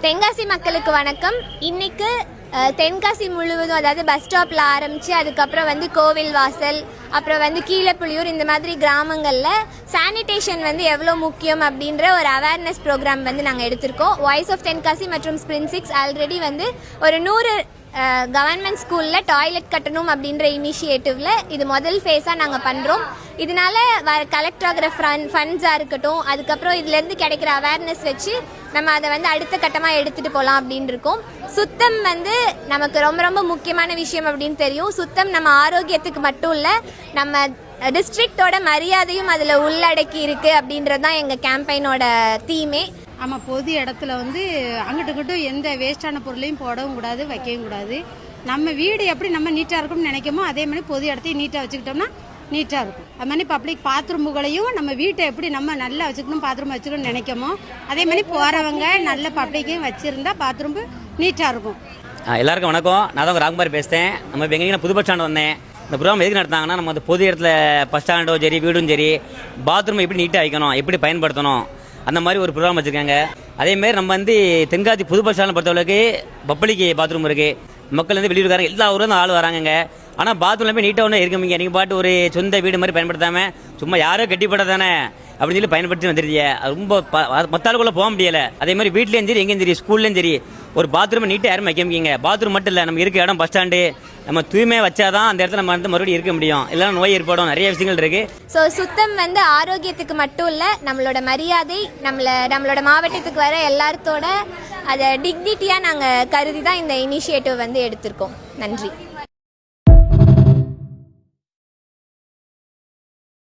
தென்காசி மக்களுக்கு வணக்கம். இன்னைக்கு தென்காசி முழுவதும், அதாவது பஸ் ஸ்டாப்பில் ஆரம்பித்து அதுக்கப்புறம் வந்து கோவில் வாசல், அப்புறம் கீழப்புலியூர், இந்த மாதிரி கிராமங்களில் சானிடேஷன் எவ்வளோ முக்கியம் அப்படின்ற ஒரு அவேர்னஸ் ப்ரோக்ராம் நாங்கள் எடுத்திருக்கோம். வாய்ஸ் ஆஃப் தென்காசி மற்றும் ஸ்பிரிங் 6 ஆல்ரெடி ஒரு 100 கவர்மெண்ட் ஸ்கூலில் டாய்லெட் கட்டணும் அப்படின்ற இனிஷியேட்டிவில் இது முதல் ஃபேஸாக நாங்கள் பண்ணுறோம். இதனால கலெக்ட் ஆகிற ஃபண்ட்ஸாக இருக்கட்டும், அதுக்கப்புறம் இதுலேருந்து கிடைக்கிற அவேர்னஸ் வச்சு நம்ம அதை அடுத்த கட்டமாக எடுத்துகிட்டு போகலாம் அப்படின்னு இருக்கோம். சுத்தம் நமக்கு ரொம்ப ரொம்ப முக்கியமான விஷயம் அப்படின்னு தெரியும். சுத்தம் நம்ம ஆரோக்கியத்துக்கு மட்டும் இல்லை, நம்ம டிஸ்ட்ரிக்டோட மரியாதையும் அதில் உள்ளடக்கி இருக்குது அப்படின்றது தான் எங்கள் கேம்பெயினோட தீமே. ஆமாம், பொது இடத்துல அங்கிட்டும் எந்த வேஸ்டான பொருளையும் போடவும் கூடாது, வைக்கவும் கூடாது. நம்ம வீடு எப்படி நம்ம நீட்டாக இருக்கும்னு நினைக்கமோ அதே மாதிரி பொது இடத்தையும் நீட்டாக வச்சுக்கிட்டோம்னா நீட்டாக இருக்கும். அது மாதிரி பப்ளிக் பாத்ரூமுகளையும் நம்ம வீட்டை எப்படி நம்ம நல்லா வச்சுக்கணும், பாத்ரூம் வச்சுக்கணும்னு நினைக்கமோ அதே மாதிரி போகிறவங்க நல்ல பப்ளிக்கையும் வச்சுருந்தா பாத்ரூம் நீட்டாக இருக்கும். எல்லாருக்கும் வணக்கம். நான் தான் ராகுமாரி பேசுகிறேன். நம்ம இப்போ எங்கே புது பஸ் ஸ்டாண்ட் வந்தேன். இந்த ப்ரோக்ராம் எதுக்கு நடத்தாங்கன்னா, நம்ம அந்த பொது இடத்துல பஸ் ஸ்டாண்டோ சரி, வீடும் சரி, பாத்ரூம் எப்படி நீட்டாக வைக்கணும், எப்படி பயன்படுத்தணும், அந்த மாதிரி ஒரு ப்ரோக்ராம் வச்சுருக்காங்க. அதேமாரி நம்ம தென்காசி புது பஸ் ஸ்டாண்டை பொறுத்தவரைக்கு பப்ளிக் பாத்ரூம் இருக்குது. மக்கள் வெளியூருக்காரங்க எல்லா ஊரும் ஆள் வராங்க. ஆனால் பாத்ரூம்ல போய் நீட்டாக ஒன்று இருக்கீங்க. நீங்கள் பாட்டு ஒரு சொந்த வீடு மாதிரி பயன்படுத்தாமல் சும்மா யாரோ கட்டிப்பட தானே அப்படின்னு சொல்லி பயன்படுத்தி வந்துருக்கீங்க. அது ரொம்ப மத்தாளுக்குள்ளே போக முடியலை. அதே மாதிரி வீட்லேயும் சரி, எங்கேயும் சரி, ஸ்கூல்லேயும் சரி, ஒரு பாத்ரூம் நீட்டாக யாரும் வைக்க முடியுங்க. பாத்ரூம் மட்டும் இல்லை, நம்ம இருக்க இடம் பஸ் ஸ்டாண்டு நம்ம தூய்மையாக வச்சாதான் அந்த இடத்துல நம்ம மறுபடியும் இருக்க முடியும். இல்லைன்னா நோய் ஏற்படும், நிறைய விஷயங்கள் இருக்குது. ஸோ சுத்தம் ஆரோக்கியத்துக்கு மட்டும் இல்லை, நம்மளோட மரியாதை, நம்மளோட மாவட்டத்துக்கு வர எல்லாத்தோட அதை டிக்னிட்டியாக நாங்கள் கருதி தான் இந்த இனிஷியேட்டிவ் எடுத்திருக்கோம். நன்றி.